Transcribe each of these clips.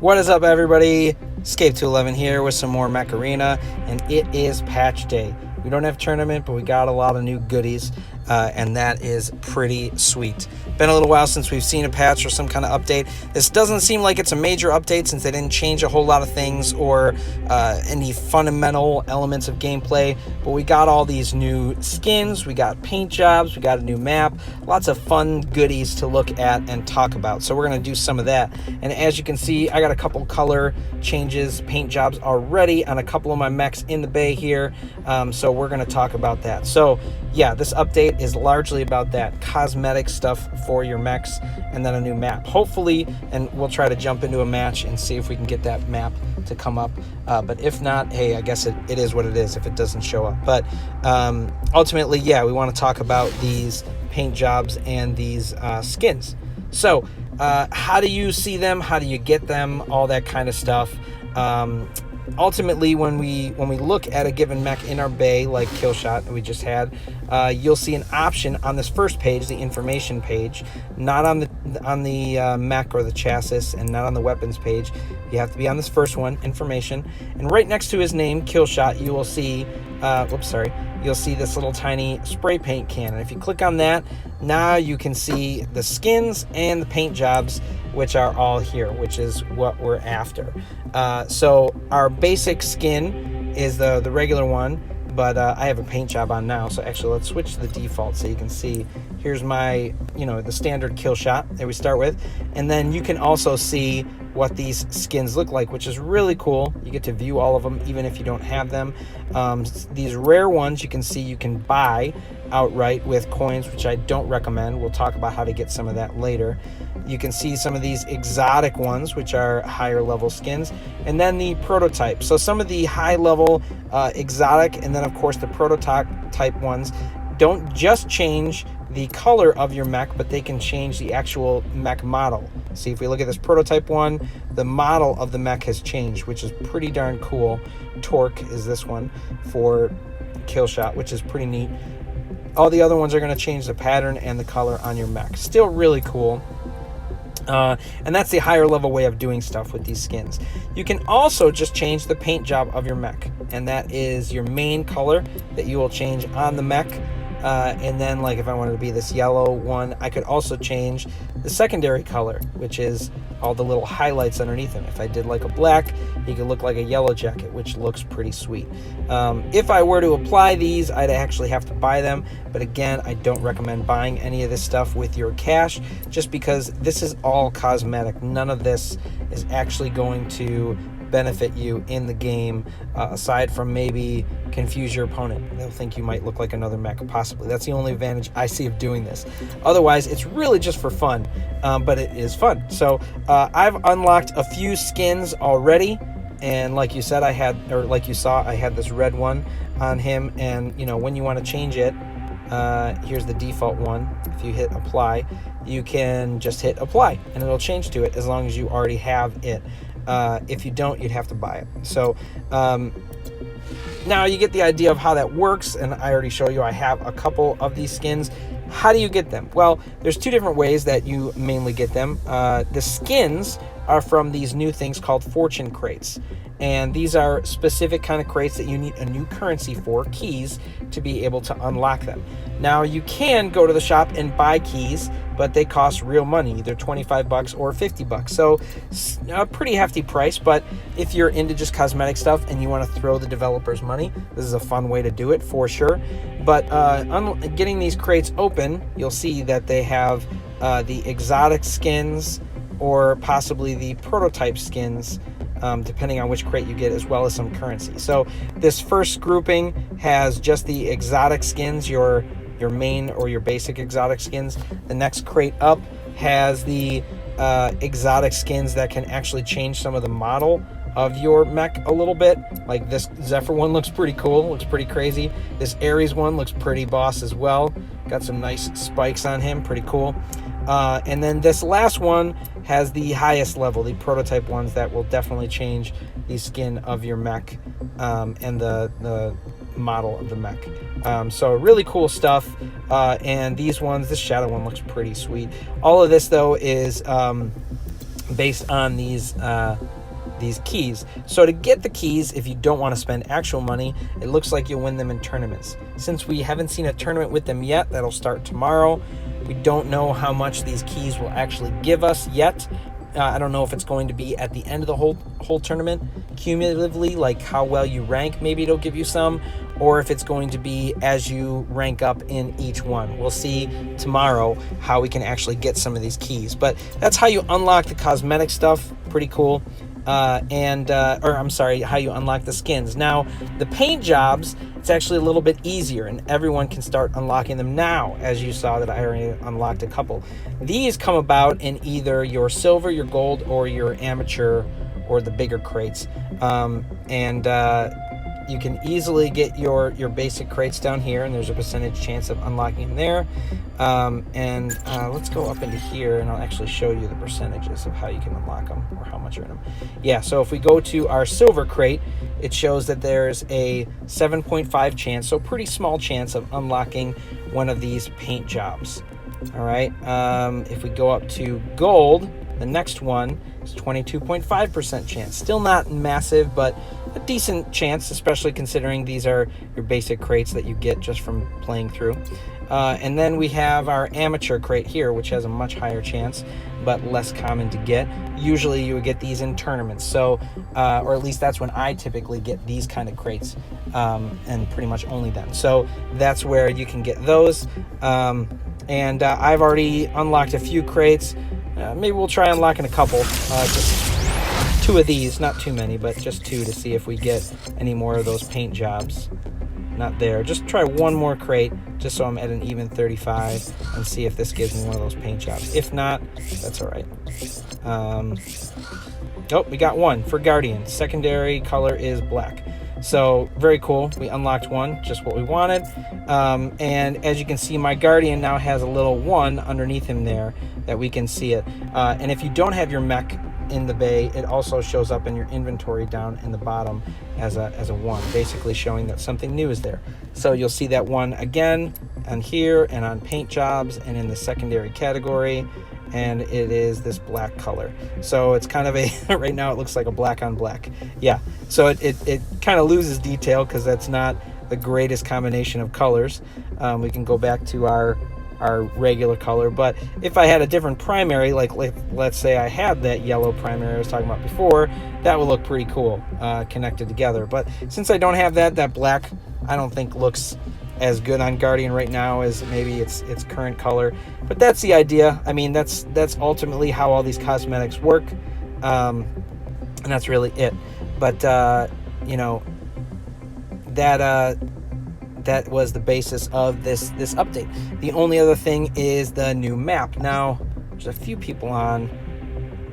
What is up, everybody? Escape211 here with some more Mech Arena, and it is patch day. We don't have tournament, but we got a lot of new goodies, and that is pretty sweet. Been a little while since we've seen a patch or some kind of update. This doesn't seem like it's a major update since they didn't change a whole lot of things or any fundamental elements of gameplay, but we got all these new skins, we got paint jobs, we got a new map, lots of fun goodies to look at and talk about. So we're going to do some of that. And as you can see, I got a couple color changes, paint jobs already on a couple of my mechs in the bay here. So we're going to talk about that. So yeah, this update is largely about that, cosmetic stuff for your mechs, and then a new map, hopefully, and we'll try to jump into a match and see if we can get that map to come up. But if not, hey, I guess it is what it is if it doesn't show up. But ultimately, yeah, we want to talk about these paint jobs and these skins. So how do you see them? How do you get them? All that kind of stuff. Ultimately, when we look at a given mech in our bay, like Killshot that we just had, you'll see an option on this first page, the information page, not on the mech or the chassis, and not on the weapons page. You have to be on this first one, information, and right next to his name, Killshot, you will see, you'll see this little tiny spray paint can. And if you click on that, now you can see the skins and the paint jobs, which are all here, which is what we're after. So our basic skin is the regular one, but I have a paint job on now. So actually, let's switch to the default so you can see. Here's my, the standard Killshot that we start with. And then you can also see what these skins look like, which is really cool. You get to view all of them, even if you don't have them. These rare ones, you can see you can buy outright with coins, which I don't recommend. We'll talk about how to get some of that later. You can see some of these exotic ones, which are higher level skins, and then the prototype. So some of the high level exotic, and then of course the prototype type ones don't just change the color of your mech, but they can change the actual mech model. See, if we look at this prototype one, the model of the mech has changed, which is pretty darn cool. Torque is this one for Killshot, which is pretty neat. All the other ones are going to change the pattern and the color on your mech. Still really cool. And that's the higher level way of doing stuff with these skins. You can also just change the paint job of your mech, and that is your main color that you will change on the mech. And then, like, if I wanted to be this yellow one, I could also change the secondary color, which is all the little highlights underneath him. If I did like a black, he could look like a yellow jacket, which looks pretty sweet. If I were to apply these, I'd actually have to buy them. But again, I don't recommend buying any of this stuff with your cash, just because this is all cosmetic. None of this is actually going to benefit you in the game, aside from maybe confuse your opponent. They'll think you might look like another mech, possibly. That's the only advantage I see of doing this. Otherwise, it's really just for fun, but it is fun. So I've unlocked a few skins already, and like you said, I had this red one on him, and when you want to change it, here's the default one. If you hit apply, you can just hit apply and it'll change to it as long as you already have it. If you don't, you'd have to buy it. So now you get the idea of how that works, and I already showed you I have a couple of these skins. How do you get them? Well, there's two different ways that you mainly get them. The skins are from these new things called fortune crates, and these are specific kind of crates that you need a new currency for, keys, to be able to unlock them. Now, you can go to the shop and buy keys, but they cost real money, either 25 bucks or 50 bucks. So a pretty hefty price, but if you're into just cosmetic stuff and you want to throw the developers money, this is a fun way to do it for sure. But getting these crates open, you'll see that they have the exotic skins or possibly the prototype skins, depending on which crate you get, as well as some currency. So this first grouping has just the exotic skins, your main or your basic exotic skins. The next crate up has the exotic skins that can actually change some of the model of your mech a little bit. Like this Zephyr one looks pretty cool, looks pretty crazy. This Ares one looks pretty boss as well. Got some nice spikes on him, pretty cool. And then this last one has the highest level, the prototype ones that will definitely change the skin of your mech and the model of the mech. So really cool stuff. And these ones, this shadow one looks pretty sweet. All of this though is based on these keys. So to get the keys, if you don't want to spend actual money, it looks like you'll win them in tournaments. Since we haven't seen a tournament with them yet, that'll start tomorrow. We don't know how much these keys will actually give us yet. I don't know if it's going to be at the end of the whole tournament, cumulatively, like how well you rank, maybe it'll give you some, or if it's going to be as you rank up in each one. We'll see tomorrow how we can actually get some of these keys. But that's how you unlock the cosmetic stuff. Pretty cool. How you unlock the skins. Now, the paint jobs, it's actually a little bit easier, and everyone can start unlocking them now, as you saw that I already unlocked a couple. These come about in either your silver, your gold, or your amateur, or the bigger crates. You can easily get your basic crates down here, and there's a percentage chance of unlocking them there. Let's go up into here, and I'll actually show you the percentages of how you can unlock them, or how much are in them. Yeah, so if we go to our silver crate, it shows that there's a 7.5 chance, so pretty small chance of unlocking one of these paint jobs. All right, if we go up to gold, the next one is 22.5% chance. Still not massive, but a decent chance, especially considering these are your basic crates that you get just from playing through. And then we have our amateur crate here, which has a much higher chance, but less common to get. Usually you would get these in tournaments, so or at least that's when I typically get these kind of crates, and pretty much only then. So that's where you can get those. I've already unlocked a few crates. Maybe we'll try unlocking a couple, just 2 of these, not too many, but just 2 to see if we get any more of those paint jobs. Not there. Just try one more crate, just so I'm at an even 35, and see if this gives me one of those paint jobs. If not, that's all right. Oh, we got one for Guardian. Secondary color is black. So very cool. We unlocked one, just what we wanted. And as you can see, my Guardian now has a little 1 underneath him there that we can see it. And if you don't have your mech in the bay, it also shows up in your inventory down in the bottom as a 1, basically showing that something new is there. So you'll see that 1 again on here and on paint jobs and in the secondary category, and it is this black color. So it's kind of a right now it looks like a black on black. Yeah, so it kind of loses detail because that's not the greatest combination of colors. We can go back to our regular color, but if I had a different primary, like let's say I had that yellow primary I was talking about before, that would look pretty cool connected together. But since I don't have that black I don't think looks as good on Guardian right now as maybe its current color. But that's the idea. I mean, that's ultimately how all these cosmetics work, and that's really it. But that was the basis of this update. The only other thing is the new map. Now, there's a few people on.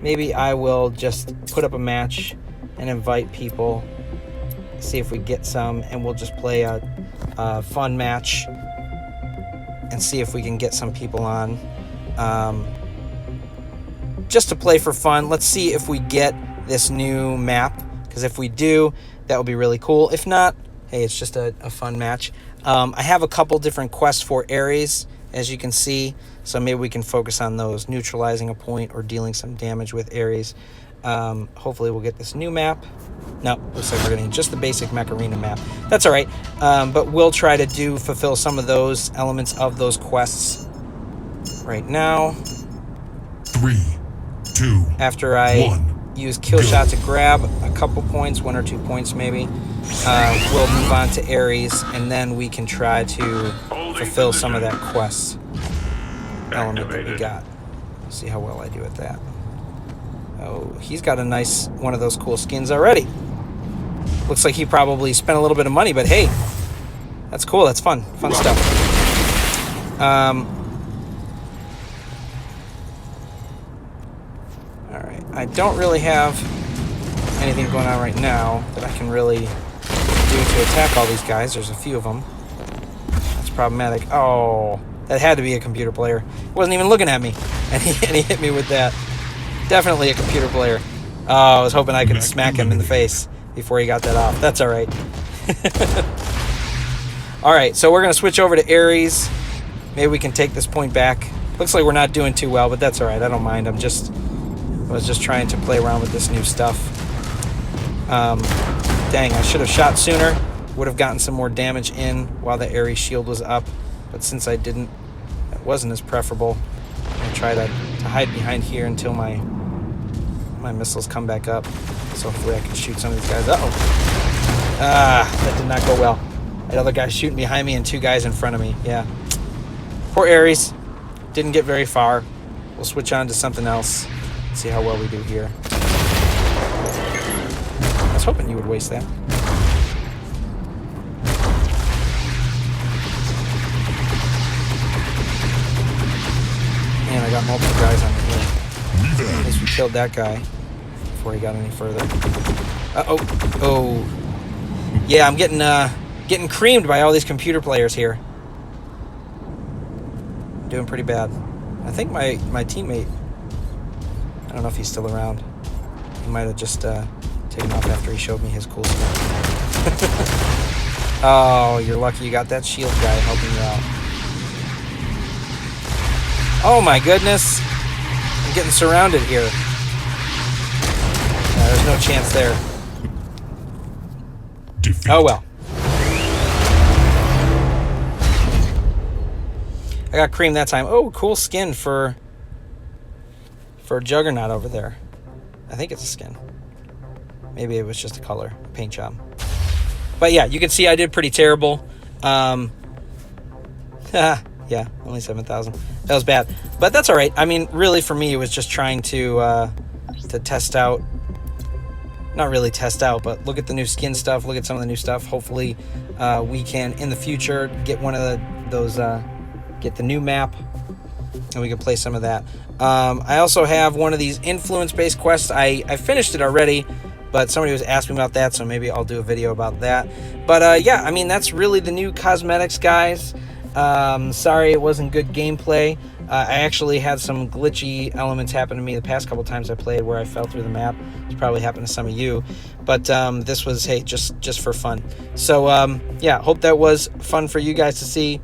Maybe I will just put up a match and invite people, see if we get some, and we'll just play a fun match and see if we can get some people on, just to play for fun. Let's see if we get this new map, because if we do, that would be really cool. If not, hey, it's just a fun match. I have a couple different quests for Ares, as you can see, so maybe we can focus on those, neutralizing a point or dealing some damage with Ares. Hopefully we'll get this new map. No, looks like we're getting just the basic Mech Arena map. That's all right, but we'll try to fulfill some of those elements of those quests right now. 3, 2, after I 1, use kill shot to grab a couple points, 1 or 2 points maybe, we'll move on to Ares, and then we can try to fulfill some of that quest element that we got. See how well I do at that. Oh, he's got a nice one of those cool skins already. Looks like he probably spent a little bit of money, but hey, that's cool. That's fun stuff. All right, I don't really have anything going on right now that I can really do to attack all these guys. There's a few of them. That's problematic. Oh, that had to be a computer player. He wasn't even looking at me, and he hit me with that. Definitely a computer player. Oh, I was hoping I could smack him in the face before he got that off. That's all right. All right, so we're going to switch over to Ares. Maybe we can take this point back. Looks like we're not doing too well, but that's all right. I don't mind. I'm just I was just trying to play around with this new stuff. Dang, I should have shot sooner. Would have gotten some more damage in while the Ares shield was up. But since I didn't, it wasn't as preferable. I'm going to try to hide behind here until my missiles come back up. So hopefully I can shoot some of these guys. Uh-oh. That did not go well. I had other guys shooting behind me and 2 guys in front of me. Yeah. Poor Ares. Didn't get very far. We'll switch on to something else. See how well we do here. I was hoping you would waste that. Man, I got multiple guys on here. At least we killed that guy before he got any further. Uh-oh. Oh. Yeah, I'm getting creamed by all these computer players here. I'm doing pretty bad. I think my teammate, I don't know if he's still around. He might have just taken off after he showed me his cool stuff. Oh, you're lucky you got that shield guy helping you out. Oh my goodness. I'm getting surrounded here. There's no chance there. Defeat. Oh well. I got creamed that time. Oh, cool skin for Juggernaut over there. I think it's a skin. Maybe it was just a color, paint job. But yeah, you can see I did pretty terrible. Yeah, only 7,000. That was bad, but that's all right. I mean, really, for me, it was just trying to test out. Not really test out, but look at the new skin stuff. Look at some of the new stuff. Hopefully, we can in the future get one of those. Get the new map, and we can play some of that. I also have one of these influence-based quests. I finished it already, but somebody was asking me about that, so maybe I'll do a video about that. But yeah, I mean, that's really the new cosmetics, guys. Sorry it wasn't good gameplay. I actually had some glitchy elements happen to me the past couple times I played where I fell through the map. It's probably happened to some of you. But this was, hey, just for fun. So, yeah, hope that was fun for you guys to see.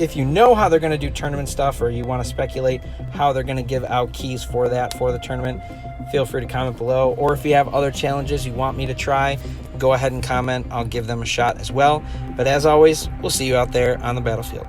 If you know how they're going to do tournament stuff, or you want to speculate how they're going to give out keys for that for the tournament, feel free to comment below. Or if you have other challenges you want me to try, go ahead and comment. I'll give them a shot as well. But as always, we'll see you out there on the battlefield.